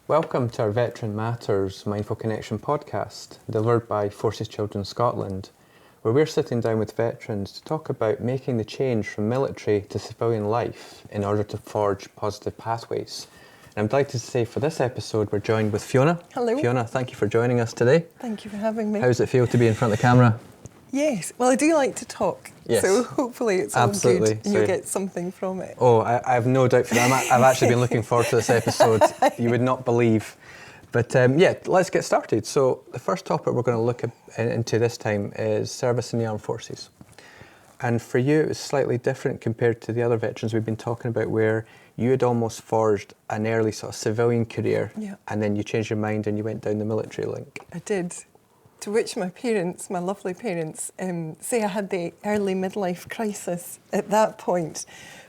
Welcome to our Veteran Matters Mindful Connection podcast, delivered by Forces Children Scotland, where we're sitting down with veterans to talk about making the change from military to civilian life in order to forge positive pathways. And I'm delighted to say for this episode we're joined with Fiona. Hello. Fiona, thank you for joining us today. Thank you for having me. How does it feel to be in front of the camera? Yes, well I do like to talk, Yes. so hopefully it's all Absolutely. good and you'll get something from it. Oh, I have no doubt for that. I've actually been looking forward to this episode. You would not believe. But let's get started. So the first topic we're going to look into this time is service in the armed forces. And for you, it was slightly different compared to the other veterans we've been talking about, where you had almost forged an early sort of civilian career, and then you changed your mind and you went down the military link. I did. To which my parents, my lovely parents, say I had the early midlife crisis at that point.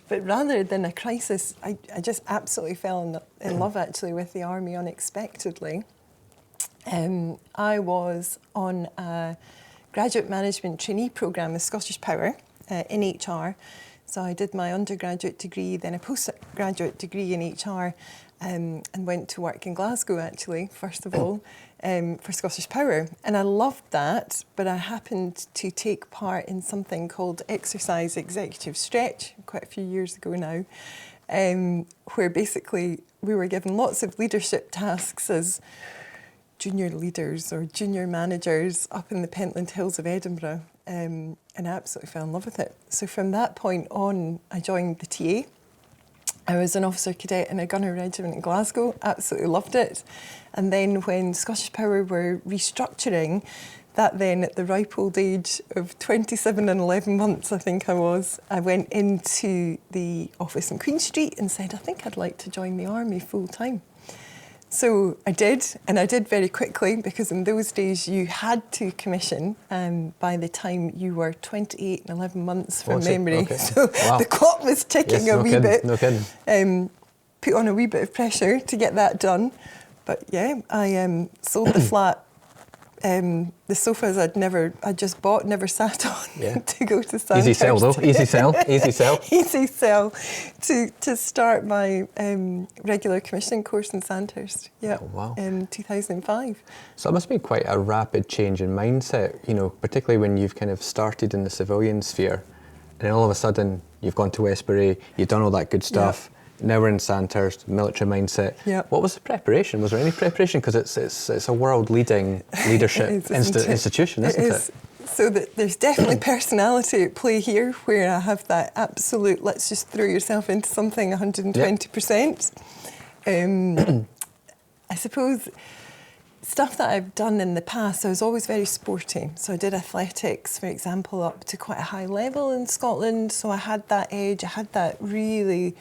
But rather than a crisis, I just absolutely fell in love actually with the army unexpectedly. I was on a graduate management trainee programme with Scottish Power in HR. So I did my undergraduate degree, then a postgraduate degree in HR, and went to work in Glasgow actually, first of all, for Scottish Power. And I loved that, but I happened to take part in something called Exercise Executive Stretch, quite a few years ago now, where basically we were given lots of leadership tasks as junior leaders or junior managers up in the Pentland Hills of Edinburgh, and I absolutely fell in love with it. So from that point on, I joined the TA. I was an officer cadet in a gunner regiment in Glasgow, absolutely loved it. And then when Scottish Power were restructuring, that then at the ripe old age of 27 and 11 months, I think I went into the office in Queen Street and said, I think I'd like to join the army full time. So I did, and I did very quickly, because in those days you had to commission by the time you were 28 and 11 months from memory. Okay. So the clock was ticking a wee bit. No kidding. Put on a wee bit of pressure to get that done. But yeah, I sold the flat. The sofas I'd just bought, never sat on to go to Sandhurst. Easy sell though, easy sell. Easy sell to start my regular commissioning course in Sandhurst, in 2005. So it must be quite a rapid change in mindset, particularly when you've kind of started in the civilian sphere and then all of a sudden you've gone to Westbury, you've done all that good stuff. Now we're in Sandhurst, military mindset. What was the preparation? Was there any preparation? Because it's a world-leading leadership institution, isn't it? So there's definitely personality at play here, where I have that absolute, let's just throw yourself into something 120%. I suppose stuff that I've done in the past, I was always very sporty. So I did athletics, for example, up to quite a high level in Scotland. So I had that edge, I had that really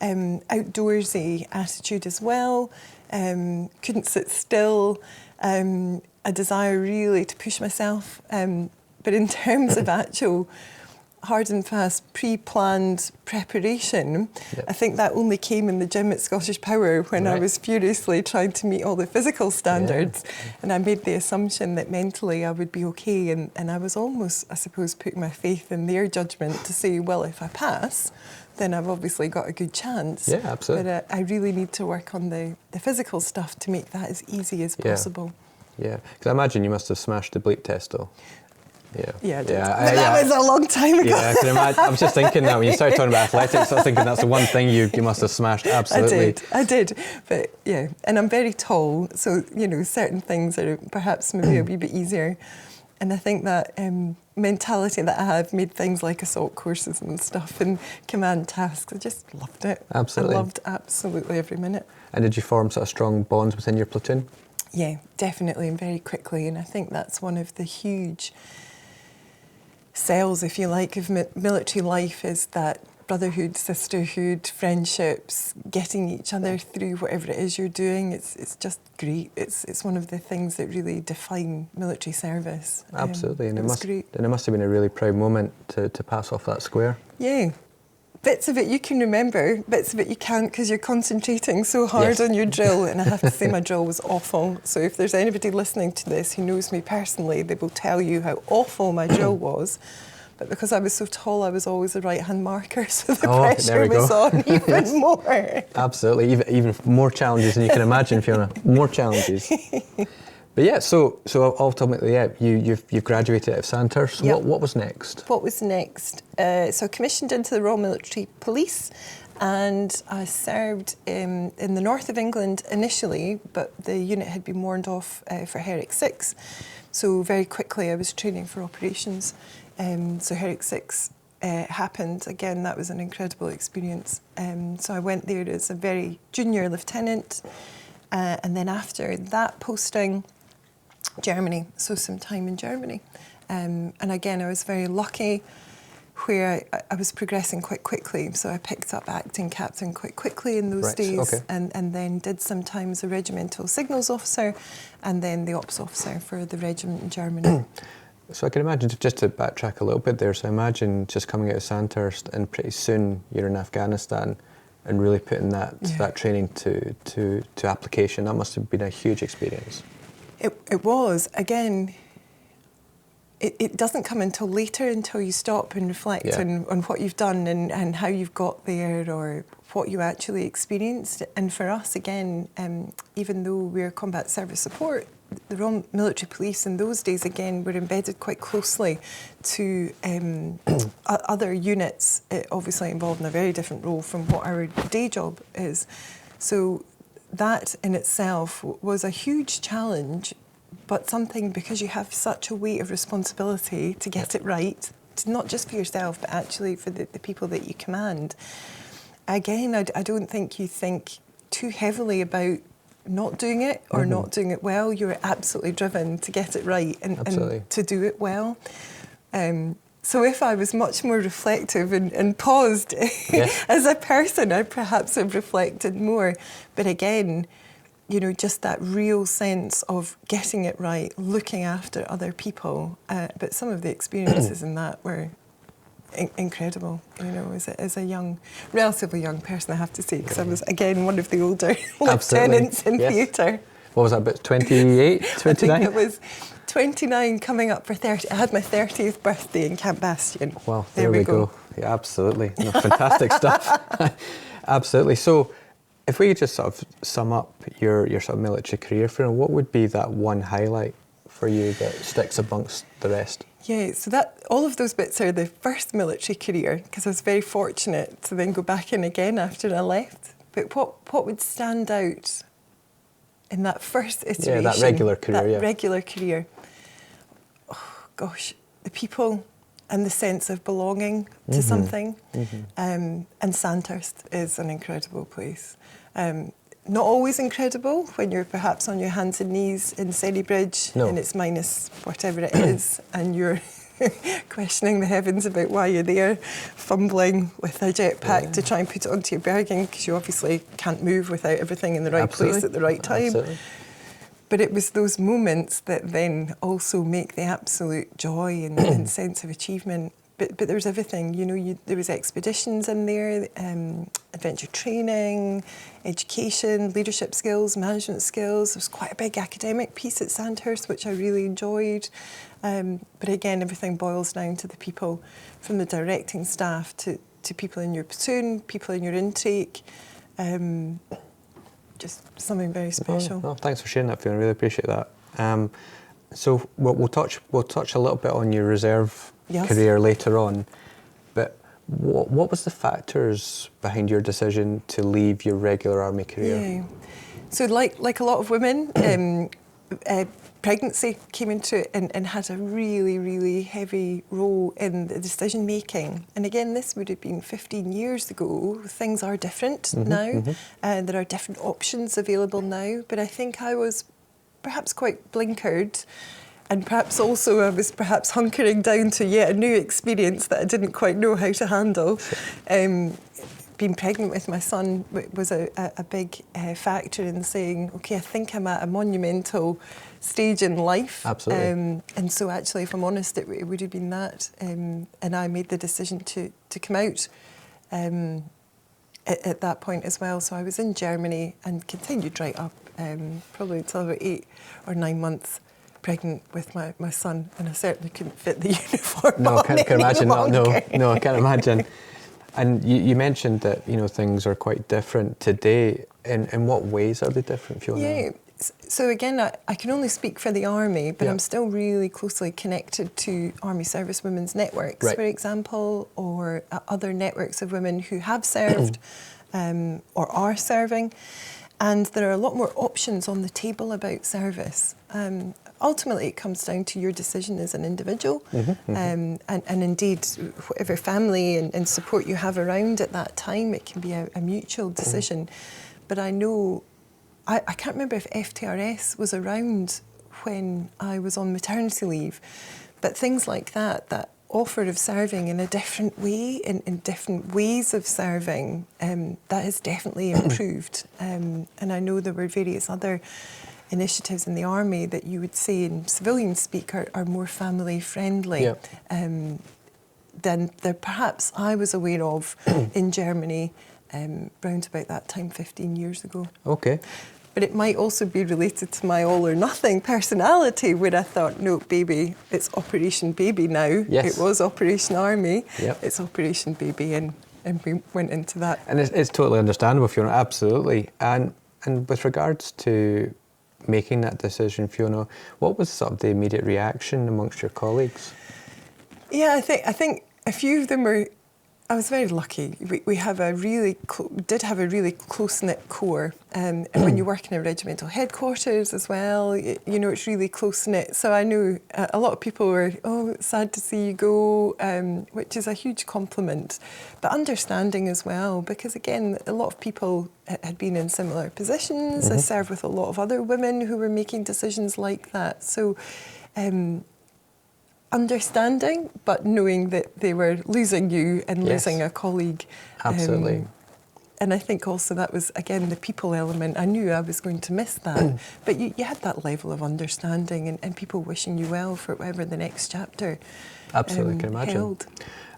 outdoorsy attitude as well, couldn't sit still, a desire really to push myself, but in terms of actual hard and fast pre-planned preparation, I think that only came in the gym at Scottish Power when I was furiously trying to meet all the physical standards, and I made the assumption that mentally I would be okay, and I was almost, I suppose, putting my faith in their judgment to say, well, if I pass, then I've obviously got a good chance. Yeah, absolutely. But I really need to work on the physical stuff to make that as easy as possible. Yeah, because I imagine you must have smashed the bleep test though. Yeah, I did. That was a long time ago. Yeah, I can imagine. I was just thinking that when you started talking about athletics, I was thinking that's the one thing you must have smashed, absolutely. I did. But yeah, and I'm very tall, so, certain things are perhaps maybe a wee bit easier. And I think that mentality that I have made things like assault courses and stuff and command tasks, I just loved it. Absolutely. I loved absolutely every minute. And did you form sort of strong bonds within your platoon? Yeah, definitely, and very quickly. And I think that's one of the huge cells, if you like, of military life, is that brotherhood, sisterhood, friendships, getting each other through whatever it is you're doing. It's just great. It's one of the things that really define military service. Absolutely, and it was great. And it must have been a really proud moment to pass off that square. Yeah. Bits of it you can remember, bits of it you can't, because you're concentrating so hard on your drill, and I have to say my drill was awful. So if there's anybody listening to this who knows me personally, they will tell you how awful my drill was. but because I was so tall, I was always the right-hand marker, so the there pressure we go. was on even more. Absolutely, even more challenges than you can imagine, Fiona. More challenges. But yeah, so ultimately, yeah, you've graduated out of Sandhurst. So Yep. what was next? What was next? So commissioned into the Royal Military Police, and I served in the north of England initially, but the unit had been warned off for Herrick 6. So very quickly I was training for operations. So Herrick 6 happened. Again, that was an incredible experience. So I went there as a very junior lieutenant, and then after that posting, Germany, so some time in Germany. And again, I was very lucky where I was progressing quite quickly. So I picked up acting captain quite quickly in those days, okay. and then did sometimes a regimental signals officer and then the ops officer for the regiment in Germany. So I can imagine, just to backtrack a little bit there, so I imagine just coming out of Sandhurst and pretty soon you're in Afghanistan and really putting that training to application. That must have been a huge experience. It was. Again, it doesn't come until later, until you stop and reflect on what you've done and how you've got there or what you actually experienced. And for us, again, even though we're combat service support, the Royal Military Police in those days, again, were embedded quite closely to other units, obviously involved in a very different role from what our day job is. So that in itself was a huge challenge, but something, because you have such a weight of responsibility to get it right, not just for yourself, but actually for the people that you command. Again, I don't think you think too heavily about not doing it or not doing it well. You're absolutely driven to get it right and to do it well. So if I was much more reflective and paused as a person, I perhaps have reflected more. But again, you know, just that real sense of getting it right, looking after other people. But some of the experiences in that were incredible, you know, as a young, relatively young person, I have to say, because I was, again, one of the older lieutenants in theatre. What was that, about 28, 29? I think it was 29 coming up for 30. I had my 30th birthday in Camp Bastion. Well, there we go. Yeah, absolutely. No, fantastic stuff. Absolutely. So if we could just sort of sum up your sort of military career, Fiona, what would be that one highlight for you that sticks amongst the rest? Yeah, so that all of those bits are the first military career, because I was very fortunate to then go back in again after I left. But what would stand out in that first iteration? Yeah, that regular career. Regular career. Oh gosh, the people and the sense of belonging to something. And Sandhurst is an incredible place. Not always incredible when you're perhaps on your hands and knees in Sennybridge and it's minus whatever it is and you're questioning the heavens about why you're there, fumbling with a jetpack to try and put it onto your berging, because you obviously can't move without everything in the right place at the right time. Absolutely. But it was those moments that then also make the absolute joy and sense of achievement. But there was everything, you know, there was expeditions in there, adventure training, education, leadership skills, management skills. There was quite a big academic piece at Sandhurst, which I really enjoyed. But again, everything boils down to the people, from the directing staff to people in your platoon, people in your intake. Just something very special. Well, thanks for sharing that, Fiona. I really appreciate that. So we'll touch a little bit on your reserve career later on, but what was the factors behind your decision to leave your regular army career? Yeah. So like a lot of women, pregnancy came into it and had a really, really heavy role in the decision making. And again, this would have been 15 years ago. Things are different now, and there are different options available now. But I think I was perhaps quite blinkered, and perhaps also I was perhaps hunkering down to yet a new experience that I didn't quite know how to handle. Being pregnant with my son was a big factor in saying, okay, I think I'm at a monumental stage in life. Absolutely. And so actually, if I'm honest, it would have been that. And I made the decision to come out at that point as well. So I was in Germany and continued right up, probably until about 8 or 9 months pregnant with my son, and I certainly couldn't fit the uniform No, on can imagine any that. longer. No, I can't imagine. And you mentioned that, things are quite different today. In what ways are they different, Fiona? Yeah. So again, I can only speak for the Army, but Yeah. I'm still really closely connected to Army Service Women's Networks, Right. for example, or other networks of women who have served or are serving. And there are a lot more options on the table about service. Ultimately, it comes down to your decision as an individual, and indeed, whatever family and support you have around at that time, it can be a mutual decision. But I know, I can't remember if FTRS was around when I was on maternity leave, but things like that offer of serving in a different way, in different ways of serving, that has definitely improved. And I know there were various other initiatives in the Army that you would say in civilian speak are more family friendly than there perhaps I was aware of in Germany round about that time 15 years ago. Okay. But it might also be related to my all or nothing personality, where I thought, no, baby, it's Operation Baby now. Yes. It was Operation Army. Yep. It's Operation Baby, and we went into that. And it's totally understandable, Fiona, absolutely. And with regards to making that decision, Fiona, what was sort of the immediate reaction amongst your colleagues? Yeah, I think a few of them were. I was very lucky. We have did have a really close-knit core, and when you work in a regimental headquarters as well, it's really close-knit. So I knew a lot of people were, it's sad to see you go, which is a huge compliment, but understanding as well, because again, a lot of people had been in similar positions. I served with a lot of other women who were making decisions like that. So. Understanding, but knowing that they were losing you and losing a colleague. Absolutely. And I think also that was, again, the people element. I knew I was going to miss that, but you had that level of understanding and people wishing you well for whatever the next chapter Absolutely, can imagine. held.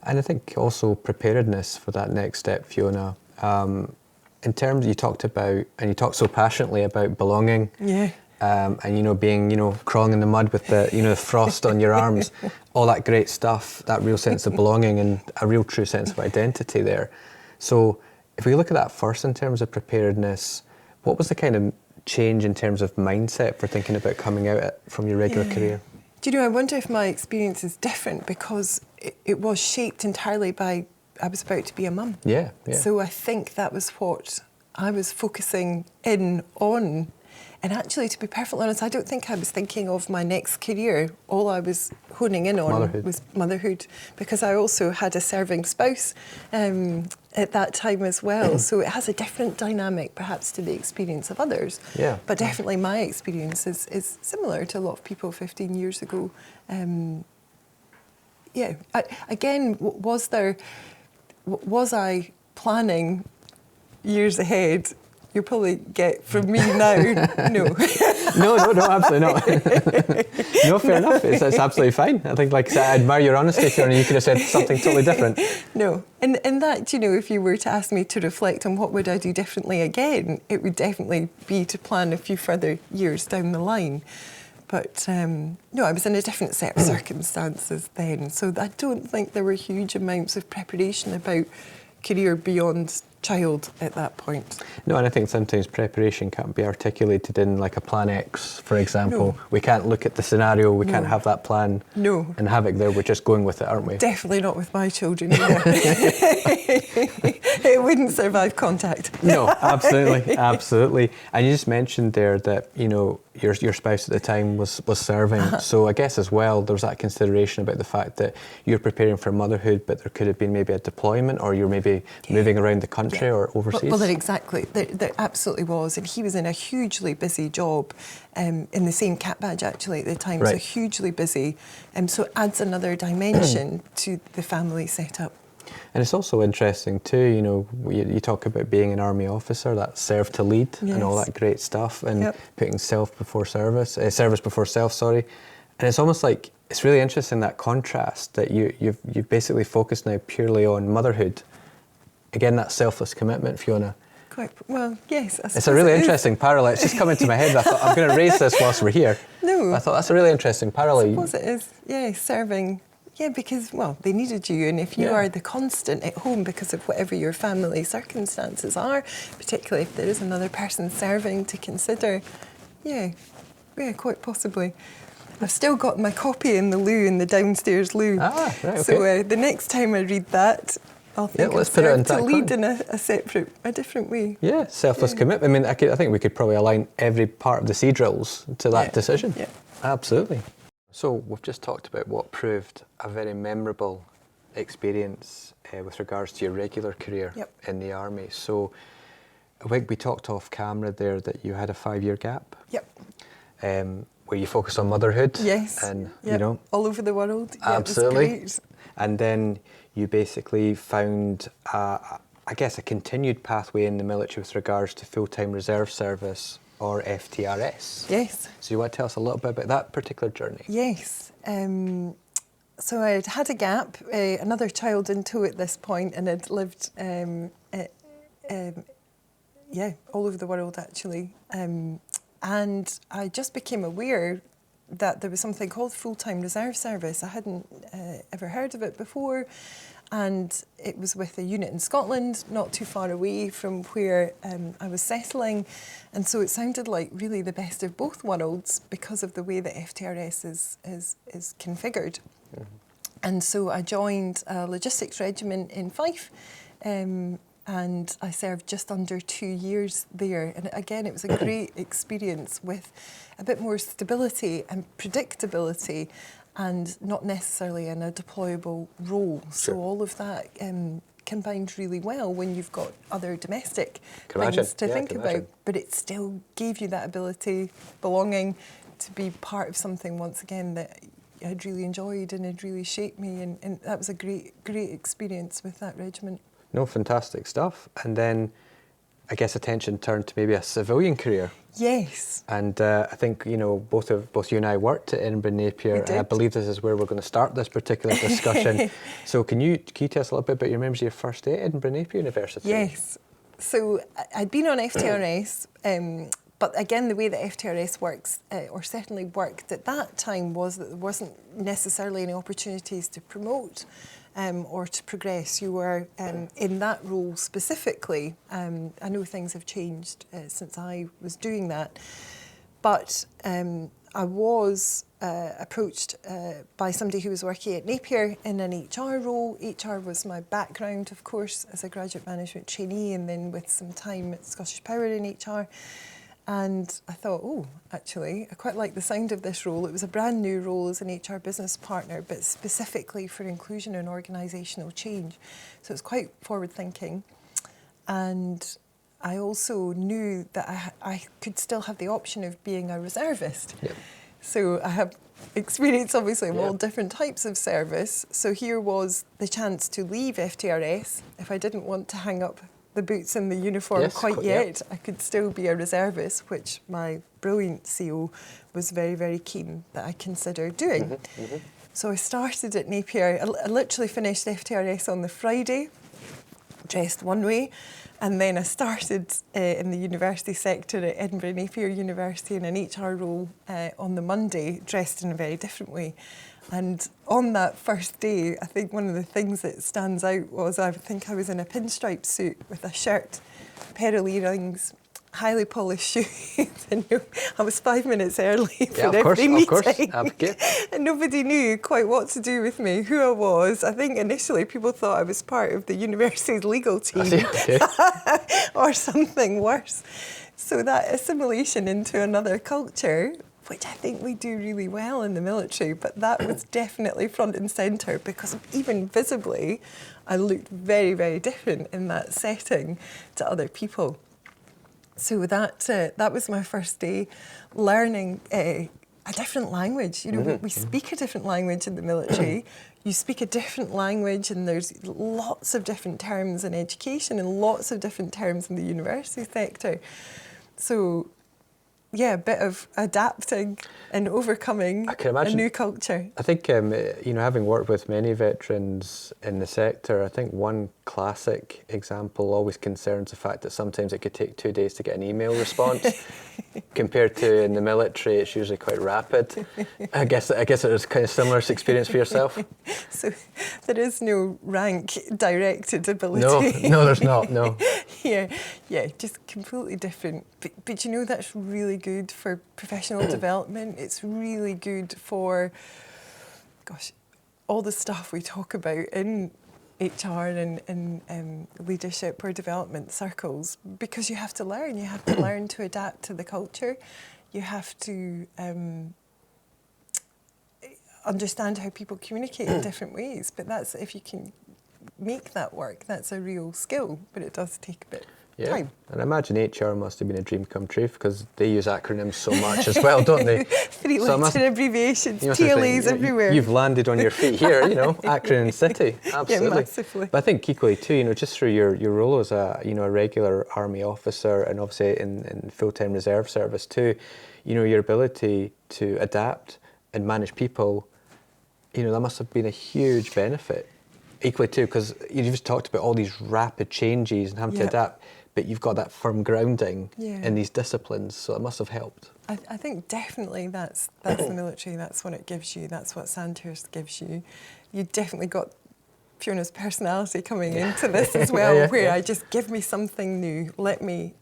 And I think also preparedness for that next step, Fiona. In terms you talked about, and you talked so passionately about belonging. Yeah. And being crawling in the mud with the frost on your arms, all that great stuff, that real sense of belonging and a real true sense of identity there. So if we look at that first in terms of preparedness, what was the kind of change in terms of mindset for thinking about coming out from your regular career? Do you know, I wonder if my experience is different because it was shaped entirely by, I was about to be a mum. Yeah. So I think that was what I was focusing in on. And actually, to be perfectly honest, I don't think I was thinking of my next career. All I was honing in on was motherhood, because I also had a serving spouse at that time as well. So it has a different dynamic, perhaps, to the experience of others. Yeah. But definitely my experience is similar to a lot of people 15 years ago. Was I planning years ahead? You'll probably get from me now, no. No, absolutely not. No, fair enough. It's absolutely fine. I think, like I said, I admire your honesty, Fiona. You could have said something totally different. No, and that, if you were to ask me to reflect on what would I do differently again, it would definitely be to plan a few further years down the line. But no, I was in a different set of circumstances then, so I don't think there were huge amounts of preparation about career beyond child at that point. No, and I think sometimes preparation can't be articulated in like a plan X, for example. No. We can't look at the scenario, we can't have that plan and have it there, we're just going with it, aren't we? Definitely not with my children either. It wouldn't survive contact. No, absolutely. And you just mentioned there that, your spouse at the time was serving. So I guess as well, there was that consideration about the fact that you're preparing for motherhood, but there could have been maybe a deployment, or you're maybe moving around the country or overseas. Well, exactly. There absolutely was. And he was in a hugely busy job in the same cap badge actually at the time. Right. So hugely busy. So it adds another dimension to the family setup. And it's also interesting too, you talk about being an army officer, that serve to lead and all that great stuff, and putting self before service, service before self, sorry. And it's almost like, it's really interesting, that contrast that you've basically focused now purely on motherhood. Again, that selfless commitment, Fiona. Well, yes. It's a really interesting parallel. It's just come into my head. I thought I'm going to raise this whilst we're here. No. I thought that's a really interesting parallel. I suppose it is. Yeah, serving. Yeah, because, well, they needed you, and if you are the constant at home because of whatever your family circumstances are, particularly if there is another person serving to consider, yeah, quite possibly. I've still got my copy in the loo, in the downstairs loo. Ah, right, okay. So the next time I read that, I'll think let's I've put it in served to lead that in a different way. Yeah, selfless commitment. I mean, I think we could probably align every part of the sea drills to that decision. Yeah. Absolutely. So we've just talked about what proved a very memorable experience with regards to your regular career in the army. So I think we talked off camera there that you had a 5-year gap. Yep. Where you focused on motherhood. Yes. And, you know. All over the world. Absolutely. Yeah, it was great. And then you basically found, I guess, a continued pathway in the military with regards to full-time reserve service, or FTRS. Yes. So you want to tell us a little bit about that particular journey? Yes. So I'd had a gap, another child in tow at this point, and I'd lived, all over the world actually. And I just became aware that there was something called full-time reserve service. I hadn't ever heard of it before. And it was with a unit in Scotland, not too far away from where I was settling. And so it sounded like really the best of both worlds because of the way that FTRS is configured. Mm-hmm. And so I joined a logistics regiment in Fife, and I served just under 2 years there. And again, it was a great experience with a bit more stability and predictability, and not necessarily in a deployable role. So all of that combined really well when you've got other domestic things to think about. But it still gave you that ability, belonging, to be part of something once again that I'd really enjoyed and had really shaped me. And that was a great experience with that regiment. No, fantastic stuff. And then I guess attention turned to maybe a civilian career. Yes. And I think, you know, both you and I worked at Edinburgh Napier, and I believe this is where we're going to start this particular discussion. So can you tell us a little bit about your memories of your first day at Edinburgh Napier University? Yes. So I'd been on FTRS, but again, the way that FTRS works, or certainly worked at that time, was that there wasn't necessarily any opportunities to promote or to progress. You were in that role specifically. I know things have changed since I was doing that, but I was approached by somebody who was working at Napier in an HR role. HR was my background, of course, as a graduate management trainee, and then with some time at Scottish Power in HR. And I thought, oh, actually, I quite like the sound of this role. It was a brand new role as an HR business partner, but specifically for inclusion and organisational change. So it's quite forward thinking. And I also knew that I could still have the option of being a reservist. Yep. So I have experience, obviously, of all different types of service. So here was the chance to leave FTRS if I didn't want to hang up the boots and the uniform quite yet. I could still be a reservist, which my brilliant CO was very, very keen that I consider doing. Mm-hmm, mm-hmm. So I started at Napier. I literally finished FTRS on the Friday, dressed one way, and then I started in the university sector at Edinburgh Napier University in an HR role on the Monday, dressed in a very different way. And on that first day, I think one of the things that stands out was I think I was in a pinstripe suit with a shirt, a pair of earrings, highly polished shoes. And I was 5 minutes early for every meeting. And nobody knew quite what to do with me, who I was. I think initially people thought I was part of the university's legal team or something worse. So that assimilation into another culture, which I think we do really well in the military, but that was definitely front and centre because even visibly I looked very, very different in that setting to other people. So that was my first day learning a different language. You know, we speak a different language in the military. You speak a different language, and there's lots of different terms in education and lots of different terms in the university sector. So a bit of adapting and overcoming I can a imagine. new culture. I think, having worked with many veterans in the sector, I think one classic example always concerns the fact that sometimes it could take 2 days to get an email response, compared to in the military, it's usually quite rapid. I guess it was kind of similar experience for yourself. So there is no rank directed ability. No, there's not. No. Yeah, just completely different. But you know, that's really good for professional development. It's really good for, all the stuff we talk about in HR and leadership or development circles, because you have to learn. You have to learn to adapt to the culture. You have to understand how people communicate in different ways. But that's, if you can make that work, that's a real skill, but it does take a bit of time. And I imagine HR must have been a dream come true, because they use acronyms so much as well, don't they? Three-letter abbreviations, TLAs everywhere. You've landed on your feet here, acronym city, absolutely. Yeah, massively. But I think equally too, just through your role as a regular army officer, and obviously in full-time reserve service too, your ability to adapt and manage people, that must have been a huge benefit. Equally too, because you just talked about all these rapid changes and having to adapt, but you've got that firm grounding in these disciplines, so it must have helped. I think definitely that's the military. That's what it gives you. That's what Sandhurst gives you. You definitely got Fiona's personality coming into this as well, where I just, give me something new. Let me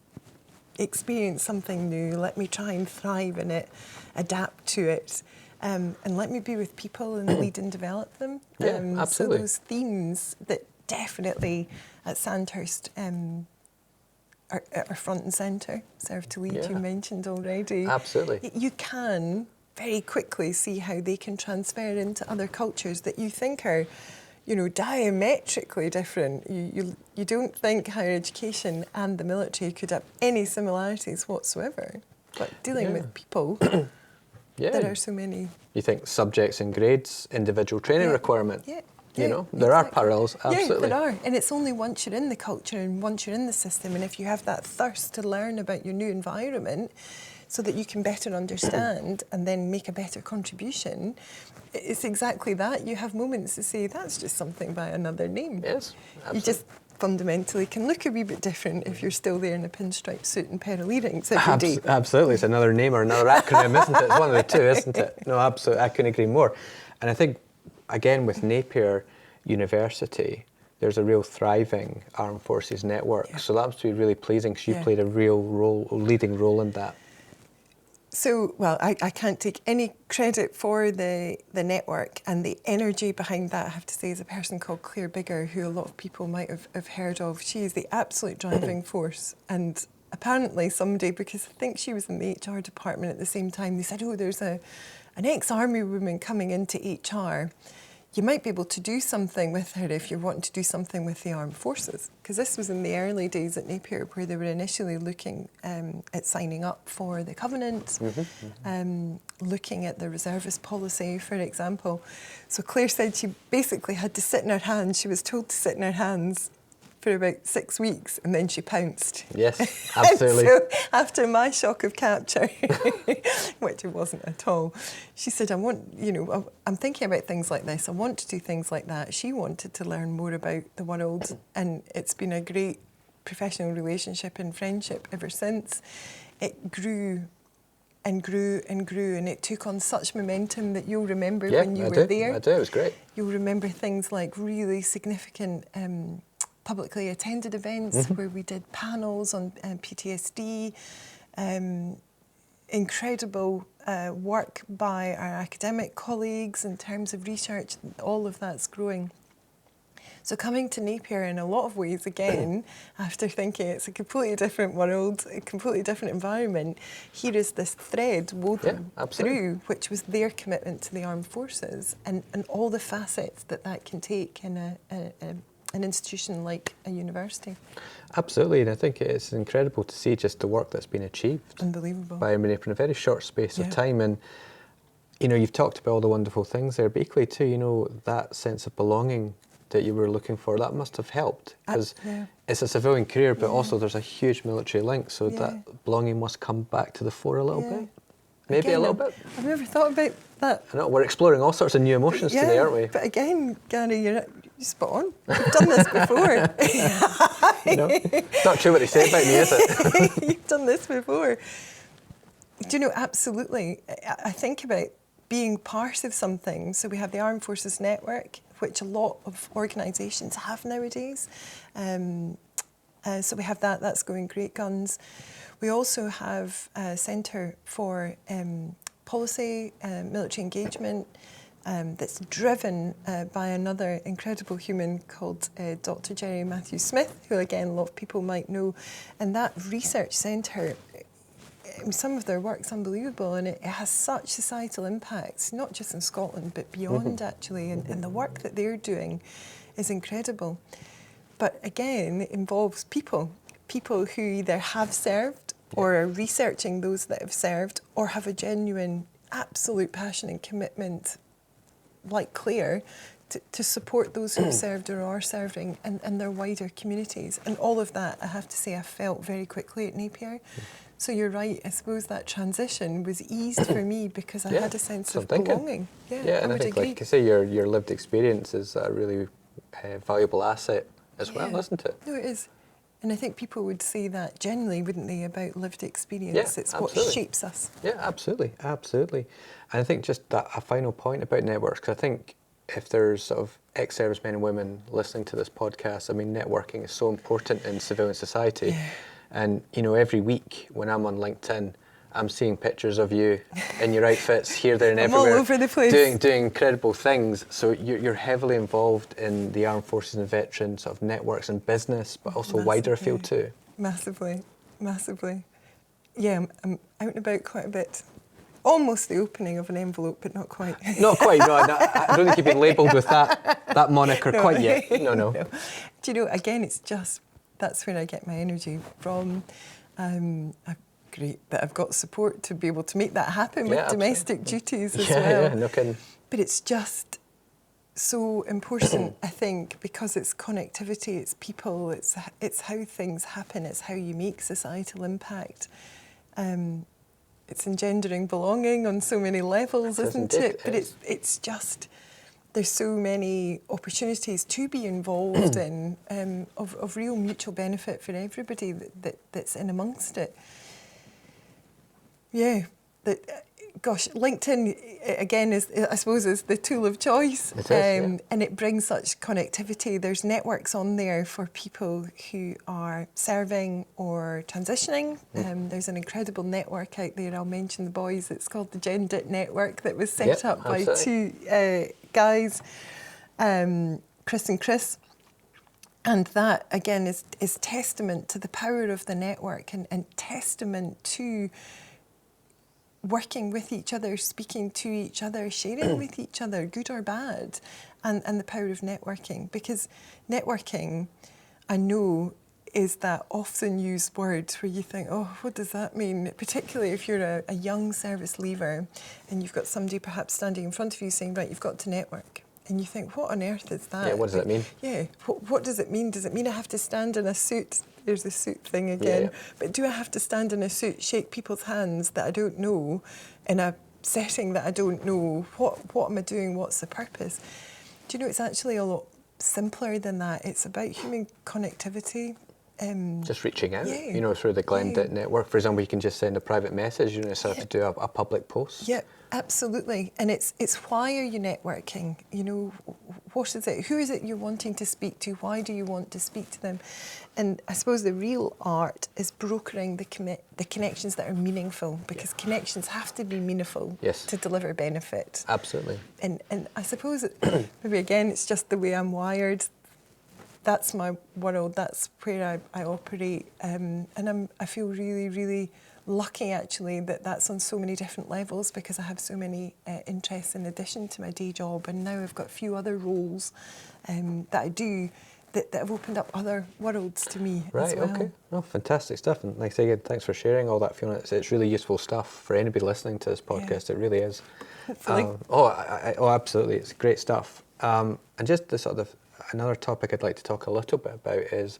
experience something new. Let me try and thrive in it, adapt to it. And let me be with people and lead and develop them. Absolutely. So those themes that definitely at Sandhurst are front and centre. Serve to lead, you mentioned already. Absolutely. You can very quickly see how they can transfer into other cultures that you think are, diametrically different. You don't think higher education and the military could have any similarities whatsoever. But dealing with people... There are so many. You think subjects and grades, individual training requirement. There are parallels, absolutely. Yeah, there are. And it's only once you're in the culture and once you're in the system, and if you have that thirst to learn about your new environment so that you can better understand and then make a better contribution, it's exactly that. You have moments to say, that's just something by another name. Yes, absolutely. You just fundamentally can look a wee bit different if you're still there in a pinstripe suit and pair of earrings every day. Absolutely. It's another name or another acronym, isn't it? It's one of the two, isn't it? No, absolutely. I couldn't agree more. And I think, again, with Napier University, there's a real thriving armed forces network. So that must be really pleasing, because you played a real leading role in that. So, I can't take any credit for the network and the energy behind that. I have to say, is a person called Claire Bigger, who a lot of people might have heard of. She is the absolute driving force. And apparently somebody, because I think she was in the HR department at the same time, they said, there's an ex-army woman coming into HR. You might be able to do something with her if you're wanting to do something with the armed forces. Because this was in the early days at Napier, where they were initially looking at signing up for the Covenant, looking at the reservist policy, for example. So Claire said she basically had to sit in her hands. She was told to sit in her hands for about 6 weeks, and then she pounced. Yes, absolutely. So after my shock of capture, which it wasn't at all, she said, I'm thinking about things like this. I want to do things like that. She wanted to learn more about the world, and it's been a great professional relationship and friendship ever since. It grew and grew and grew, and it took on such momentum that you'll remember when you were there. I do, it was great. You'll remember things like really significant publicly attended events where we did panels on PTSD, incredible work by our academic colleagues in terms of research. All of that's growing. So coming to Napier in a lot of ways, again, after thinking it's a completely different world, a completely different environment, here is this thread woven through, which was their commitment to the armed forces and all the facets that can take in an institution like a university. Absolutely, and I think it's incredible to see just the work that's been achieved. Unbelievable. By Napier in a very short space of time. And, you've talked about all the wonderful things there, but equally too, that sense of belonging that you were looking for, that must have helped, because Yeah. it's a civilian career, but also there's a huge military link, so Yeah. that belonging must come back to the fore a little Yeah. bit. Maybe a little bit. I've never thought about that. I know, we're exploring all sorts of new emotions today, aren't we? But again, Gary, you're spot on. You've done this before. You know, it's not true what they say about me, is it? You've done this before. Do you know, absolutely. I think about being part of something. So we have the Armed Forces Network, which a lot of organisations have nowadays. So we have that, that's going great guns. We also have a Centre for Policy, Military Engagement, that's driven by another incredible human called Dr. Jerry Matthew Smith, who again a lot of people might know. And that research centre, some of their work's unbelievable, and it has such societal impacts, not just in Scotland but beyond actually, and the work that they're doing is incredible. But again, it involves people who either have served or are researching those that have served, or have a genuine, absolute passion and commitment, like Claire, to support those who have served or are serving and their wider communities. And all of that, I have to say, I felt very quickly at Napier. So you're right, I suppose that transition was eased for me because I had a sense of belonging. Yeah, and I think, like you say, your lived experience is a really valuable asset as well, isn't it? No, it is. And I think people would say that generally, wouldn't they, about lived experience? Yeah, it's absolutely. what shapes us. Yeah, absolutely. And I think just that a final point about networks, because I think if there's sort of ex-servicemen and women listening to this podcast, I mean, networking is so important in civilian society. Yeah. And, you know, every week when I'm on LinkedIn, I'm seeing pictures of you in your outfits here, there and I'm everywhere. all over the place. Doing incredible things. So you're heavily involved in the Armed Forces and Veterans sort of networks and business, but also wider afield too. Massively. Yeah, I'm out and about quite a bit. Almost the opening of an envelope, but not quite. Not quite, no. I don't think you've been labelled with that moniker quite yet. No. Do you know, again, it's just, that's where I get my energy from. Great that I've got support to be able to make that happen with domestic duties as well. Yeah, no kidding. But it's just so important, I think, because it's connectivity, it's people, it's how things happen, it's how you make societal impact. It's engendering belonging on so many levels, isn't it? But it's just, there's so many opportunities to be involved in of real mutual benefit for everybody that's in amongst it. Yeah, gosh, LinkedIn again is, I suppose, is the tool of choice. It is, and it brings such connectivity. There's networks on there for people who are serving or transitioning. There's an incredible network out there. I'll mention the boys. It's called the GenDit Network, that was set up by two guys, Chris and Chris. And that, again, is testament to the power of the network and testament to working with each other, speaking to each other, sharing with each other, good or bad, and the power of networking. Because networking, I know, is that often used word where you think, oh, what does that mean? Particularly if you're a young service leaver and you've got somebody perhaps standing in front of you saying, right, you've got to network. And you think, what on earth is that? Yeah, what does that mean? Yeah, what does it mean? Does it mean I have to stand in a suit? There's the suit thing again. Yeah. But do I have to stand in a suit, shake people's hands that I don't know, in a setting that I don't know? What am I doing? What's the purpose? Do you know, it's actually a lot simpler than that. It's about human connectivity. Just reaching out, you know, through the GlenDit network. For example, you can just send a private message, you know, instead of to do a public post. Yeah, absolutely. And it's why are you networking? You know, what is it? Who is it you're wanting to speak to? Why do you want to speak to them? And I suppose the real art is brokering the connections that are meaningful, because connections have to be meaningful to deliver benefit. Absolutely. And I suppose maybe again it's just the way I'm wired. That's my world. That's where I operate, and I feel really, really lucky actually that that's on so many different levels, because I have so many interests in addition to my day job, and now I've got a few other roles that I do that have opened up other worlds to me as well. Right, okay. Oh, fantastic stuff. And like I say again, thanks for sharing all that, Fiona. It's really useful stuff for anybody listening to this podcast. It really is. Hopefully. Oh, absolutely. It's great stuff. And just the sort of, another topic I'd like to talk a little bit about is,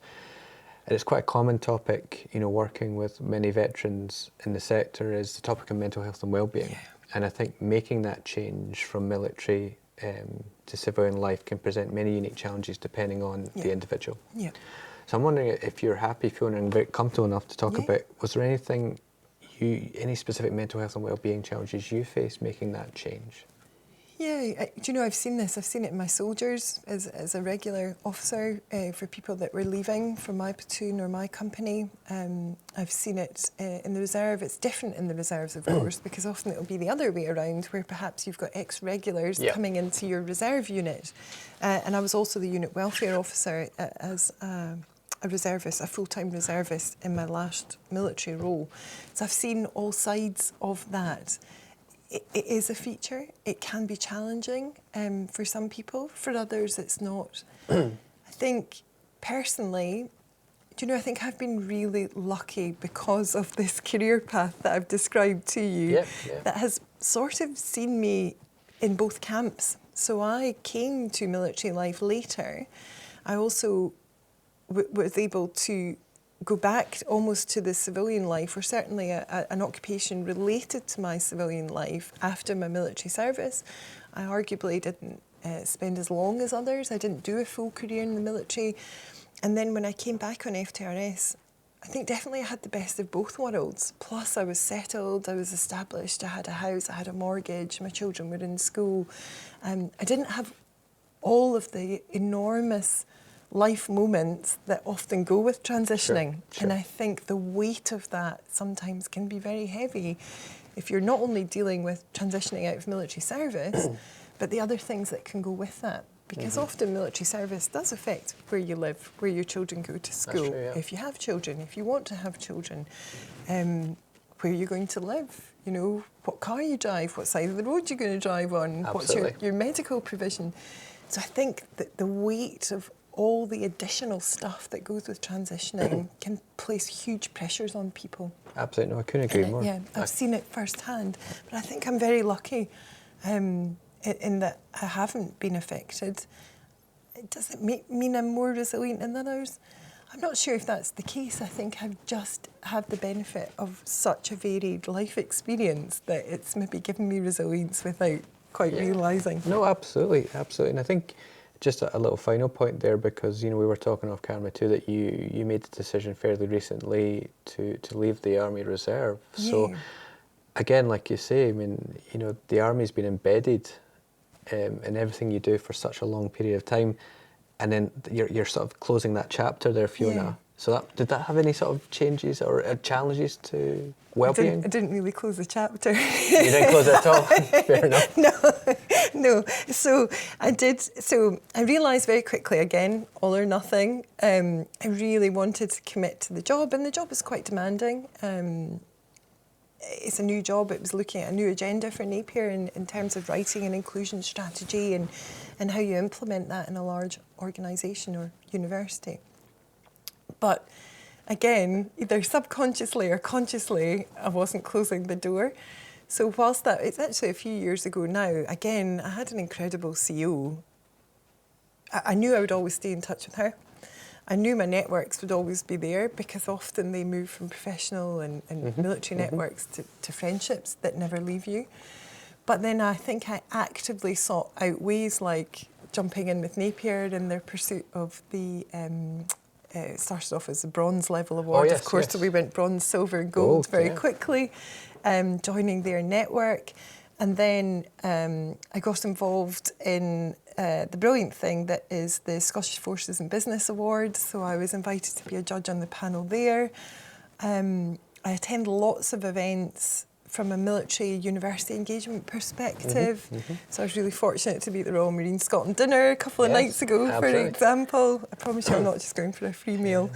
and it's quite a common topic, working with many veterans in the sector, is the topic of mental health and well-being. Yeah. And I think making that change from military to civilian life can present many unique challenges depending on the individual. Yeah. So I'm wondering if you're happy, Fiona, and very comfortable enough to talk about, was there any specific mental health and well-being challenges you faced making that change? Yeah, do you know, I've seen this. I've seen it in my soldiers as a regular officer, for people that were leaving from my platoon or my company. I've seen it in the reserve. It's different in the reserves, of course, because often it'll be the other way around, where perhaps you've got ex-regulars coming into your reserve unit. And I was also the unit welfare officer as a reservist, a full-time reservist in my last military role. So I've seen all sides of that. It is a feature. It can be challenging for some people. For others, it's not. I think, personally, I think I've been really lucky because of this career path that I've described to you, that has sort of seen me in both camps. So I came to military life later. I also was able to go back almost to the civilian life, or certainly an occupation related to my civilian life after my military service. I arguably didn't spend as long as others. I didn't do a full career in the military. And then when I came back on FTRS, I think definitely I had the best of both worlds. Plus I was settled, I was established, I had a house, I had a mortgage, my children were in school. I didn't have all of the enormous life moments that often go with transitioning. Sure. And I think the weight of that sometimes can be very heavy if you're not only dealing with transitioning out of military service, but the other things that can go with that. Because often military service does affect where you live, where your children go to school, That's true, if you have children, if you want to have children, where you're going to live, what car you drive, what side of the road you're going to drive on, Absolutely. what's your medical provision. So I think that the weight of all the additional stuff that goes with transitioning can place huge pressures on people. Absolutely, no, I couldn't agree more. Yeah, I've seen it firsthand, but I think I'm very lucky in that I haven't been affected. Does it mean I'm more resilient than others? I'm not sure if that's the case. I think I've just had the benefit of such a varied life experience that it's maybe given me resilience without quite realising. No, absolutely. And I think just a little final point there, because we were talking off camera too that you made the decision fairly recently to leave the Army Reserve. Yeah. So again, like you say, I mean, the Army's been embedded in everything you do for such a long period of time, and then you're sort of closing that chapter there, Fiona. Yeah. So did that have any sort of changes or challenges to well-being? I didn't really close the chapter. You didn't close it at all? Fair enough. No. So I realised very quickly, again, all or nothing. I really wanted to commit to the job, and the job is quite demanding. It's a new job. It was looking at a new agenda for Napier in terms of writing an inclusion strategy and how you implement that in a large organisation or university. But again, either subconsciously or consciously, I wasn't closing the door. So whilst it's actually a few years ago now, again, I had an incredible CEO. I knew I would always stay in touch with her. I knew my networks would always be there, because often they move from professional and military networks to friendships that never leave you. But then I think I actively sought out ways like jumping in with Napier in their pursuit of the... it started off as a bronze level award, of course, so we went bronze, silver and gold very quickly, joining their network. And then I got involved in the brilliant thing that is the Scottish Forces and Business Awards, so I was invited to be a judge on the panel there. I attend lots of events from a military university engagement perspective. So I was really fortunate to be at the Royal Marine Scotland dinner a couple of nights ago, for example. I promise you I'm not just going for a free meal.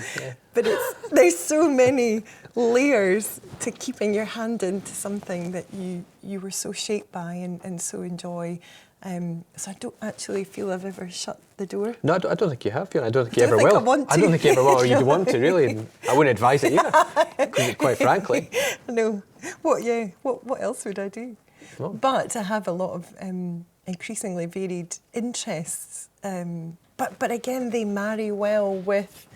But there's so many layers to keeping your hand into something that you were so shaped by and so enjoy. So I don't actually feel I've ever shut the door. No, I don't think you have, Fiona. I don't think you ever will. I don't think you ever will, or you'd want to, really. And I wouldn't advise it either, quite frankly. No. What else would I do? But I have a lot of increasingly varied interests. But but again, they marry well with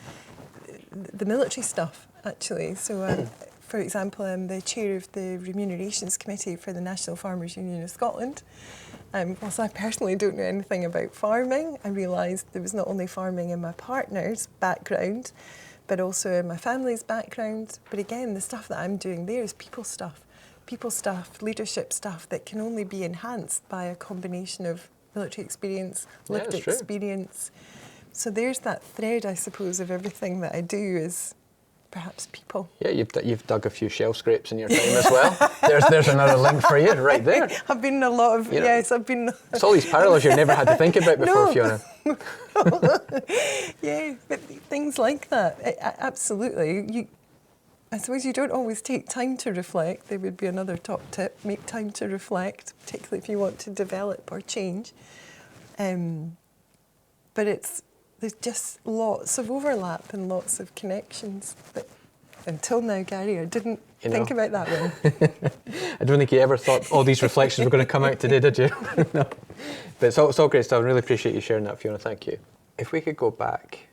the military stuff, actually. So, for example, I'm the chair of the Remunerations Committee for the National Farmers Union of Scotland. Whilst I personally don't know anything about farming, I realised there was not only farming in my partner's background, but also in my family's background. But again, the stuff that I'm doing there is people stuff, leadership stuff that can only be enhanced by a combination of military experience, lived experience. So there's that thread, I suppose, of everything that I do is perhaps people. Yeah, you've dug a few shell scrapes in your time as well. There's another link for you right there. I've been in a lot of, I've been... It's all these parallels you've never had to think about before, Fiona. Yeah, but things like that, absolutely. I suppose you don't always take time to reflect. There would be another top tip. Make time to reflect, particularly if you want to develop or change. But there's just lots of overlap and lots of connections. But until now, Gary, I didn't think about that one. I don't think you ever thought all these reflections were going to come out today, did you? No. But it's all great stuff. I really appreciate you sharing that, Fiona. Thank you. If we could go back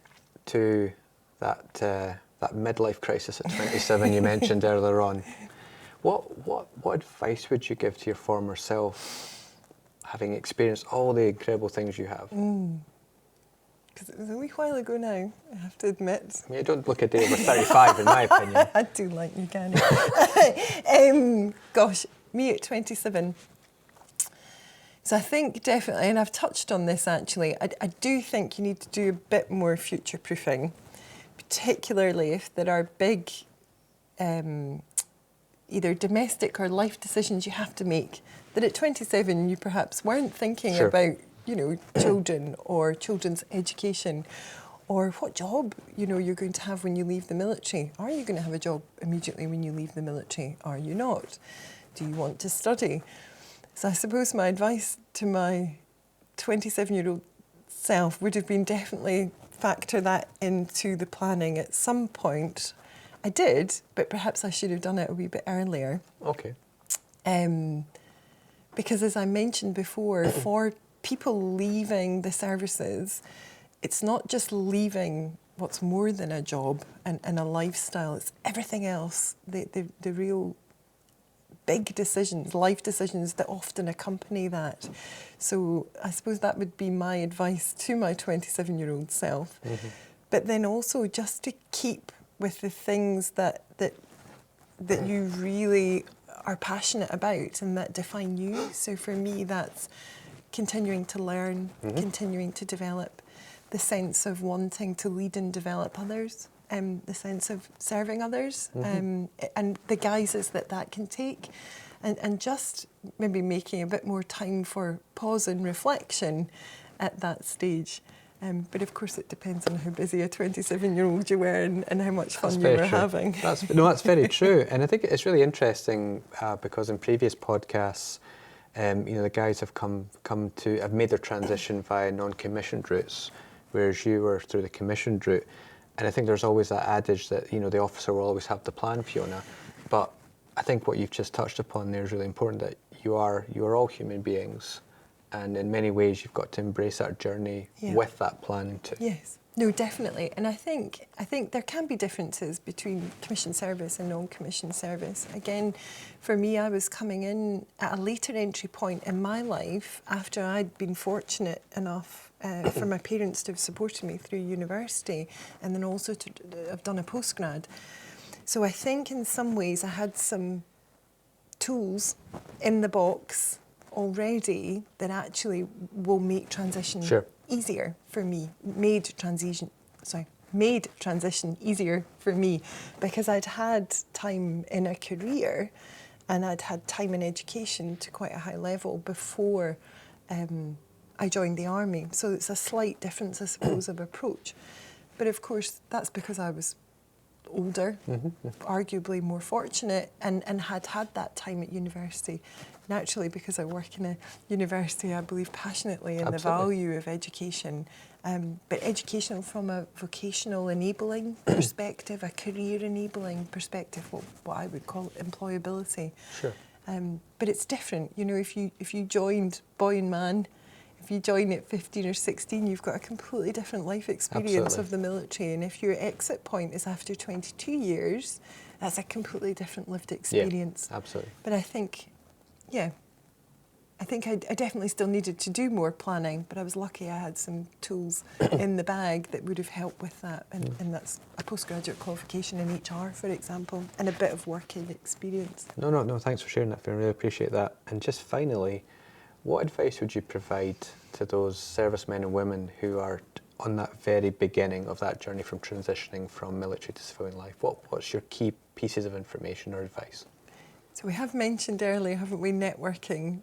to that midlife crisis at 27 you mentioned earlier on, what advice would you give to your former self, having experienced all the incredible things you have? Because it was a wee while ago now, I have to admit. I mean, you don't look a day over 35, in my opinion. I do like you, Gary. Gosh, me at 27. So I think definitely, and I've touched on this actually, I do think you need to do a bit more future-proofing, particularly if there are big either domestic or life decisions you have to make that at 27 you perhaps weren't thinking about, children or children's education or what job, you're going to have when you leave the military. Are you going to have a job immediately when you leave the military? Are you not? Do you want to study? So I suppose my advice to my 27-year-old self would have been definitely factor that into the planning at some point. I did, but perhaps I should have done it a wee bit earlier. Okay. Because as I mentioned before, for people leaving the services, it's not just leaving what's more than a job and a lifestyle, it's everything else, the real big decisions, life decisions that often accompany that. So I suppose that would be my advice to my 27-year-old self. Mm-hmm. But then also just to keep with the things that you really are passionate about and that define you. So for me, that's continuing to learn, continuing to develop, the sense of wanting to lead and develop others, the sense of serving others, and the guises that can take, and just maybe making a bit more time for pause and reflection at that stage. But of course it depends on how busy a 27-year-old you were and how much fun you were having. That's very true. And I think it's really interesting because in previous podcasts, the guys have have made their transition via non-commissioned routes, whereas you were through the commissioned route. And I think there's always that adage that, the officer will always have the plan, Fiona. But I think what you've just touched upon there is really important, that you are all human beings. And in many ways, you've got to embrace that journey with that planning too. Yes, no, definitely. And I think there can be differences between commissioned service and non-commissioned service. Again, for me, I was coming in at a later entry point in my life after I'd been fortunate enough for my parents to have supported me through university and then also to have done a postgrad. So I think in some ways I had some tools in the box already that actually will make transition easier for me, made transition easier for me, because I'd had time in a career and I'd had time in education to quite a high level before I joined the army. So it's a slight difference, I suppose, of approach. But of course, that's because I was older, arguably more fortunate, and had that time at university. Naturally, because I work in a university, I believe passionately in the value of education, but education from a vocational enabling perspective, a career enabling perspective, what I would call employability. Sure. But it's different, if you joined Boy and Man, If you join at 15 or 16, you've got a completely different life experience Absolutely. of the military. And if your exit point is after 22 years, that's a completely different lived experience. Yeah, absolutely. But I think, yeah, I definitely still needed to do more planning, but I was lucky I had some tools in the bag that would have helped with that. And that's a postgraduate qualification in HR, for example, and a bit of working experience. No, thanks for sharing that, Fiona. I really appreciate that. And just finally, what advice would you provide to those servicemen and women who are on that very beginning of that journey from transitioning from military to civilian life? What's your key pieces of information or advice? So we have mentioned earlier, haven't we, networking,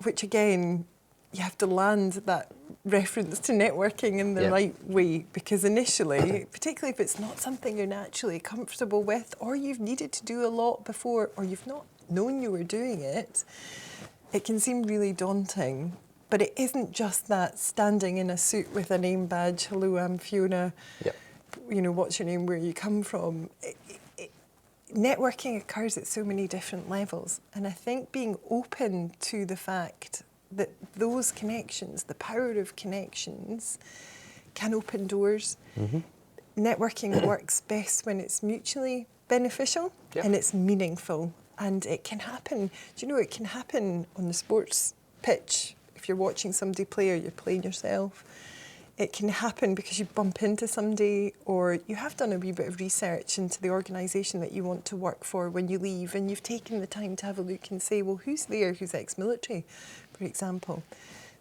which again, you have to land that reference to networking in the right way, because initially, particularly if it's not something you're naturally comfortable with, or you've needed to do a lot before, or you've not known you were doing it, it can seem really daunting. But it isn't just that standing in a suit with a name badge, hello, I'm Fiona, you know, what's your name, where you come from. Networking occurs at so many different levels, and I think being open to the fact that those connections, the power of connections, can open doors. Networking works best when it's mutually beneficial and it's meaningful, and it can happen. Do you know, it can happen on the sports pitch if you're watching somebody play or you're playing yourself. It can happen because you bump into somebody, or you have done a wee bit of research into the organisation that you want to work for when you leave, and you've taken the time to have a look and say, well, who's there who's ex-military, for example.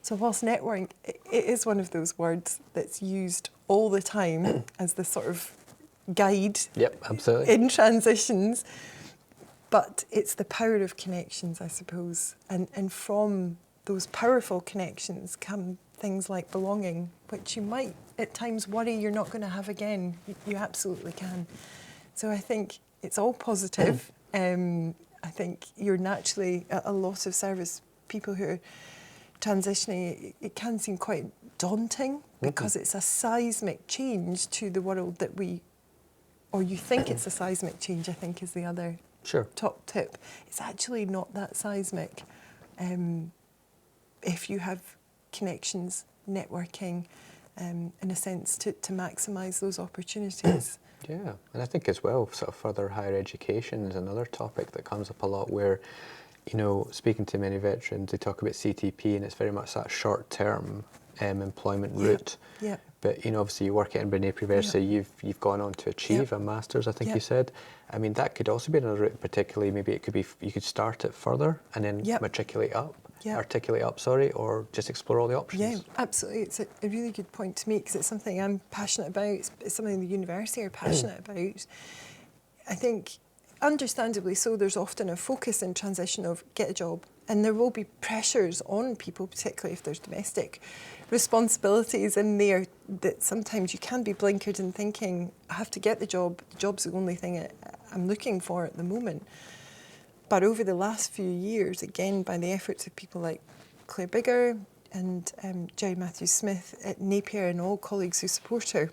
So whilst networking, it is one of those words that's used all the time as the sort of guide in transitions, but it's the power of connections, I suppose. And from those powerful connections come things like belonging, which you might at times worry you're not going to have again. You absolutely can. So I think it's all positive. I think you're naturally, a lot of service people who are transitioning, it can seem quite daunting because it's a seismic change to the world that or you think it's a seismic change, I think is the other top tip. It's actually not that seismic. If you have connections, networking, in a sense, to maximise those opportunities. Yeah, and I think as well, sort of further higher education is another topic that comes up a lot where, you know, speaking to many veterans, they talk about CTP and it's very much that short-term employment route. Yeah. But, you know, obviously you work at Inverness University, you've gone on to achieve a master's, I think you said. I mean, that could also be another route, particularly maybe it could be, you could start it further and then articulate up, or just explore all the options. Yeah, absolutely. It's a really good point to make because it's something I'm passionate about. It's something the university are passionate about. I think, understandably so, there's often a focus in transition of get a job, and there will be pressures on people, particularly if there's domestic responsibilities in there, that sometimes you can be blinkered in thinking, I have to get the job's the only thing I'm looking for at the moment. But over the last few years, again, by the efforts of people like Claire Bigger and Jerry Matthews-Smith at Napier and all colleagues who support her,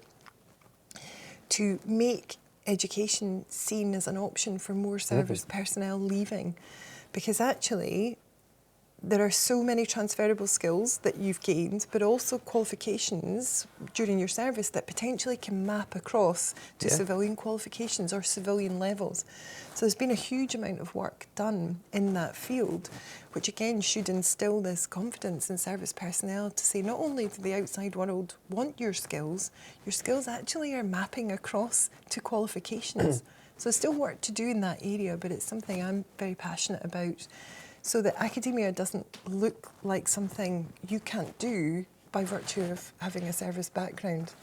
to make education seen as an option for more service personnel leaving. Because actually, there are so many transferable skills that you've gained, but also qualifications during your service that potentially can map across to civilian qualifications or civilian levels. So there's been a huge amount of work done in that field, which again should instill this confidence in service personnel to say not only do the outside world want your skills actually are mapping across to qualifications. So there's still work to do in that area, but it's something I'm very passionate about. So that academia doesn't look like something you can't do by virtue of having a service background.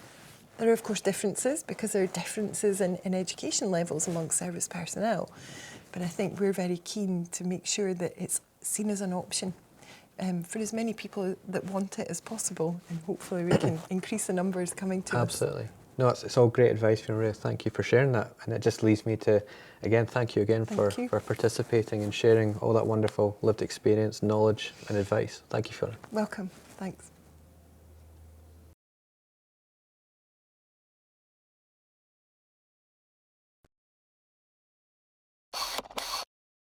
There are, of course, differences because there are differences in education levels amongst service personnel. But I think we're very keen to make sure that it's seen as an option for as many people that want it as possible. And hopefully we can increase the numbers coming to us. Absolutely. No, it's all great advice, Fiona. Thank you for sharing that. And it just leads me to, again, thank you again for participating and sharing all that wonderful lived experience, knowledge and advice. Thank you, Fiona. Welcome. Thanks.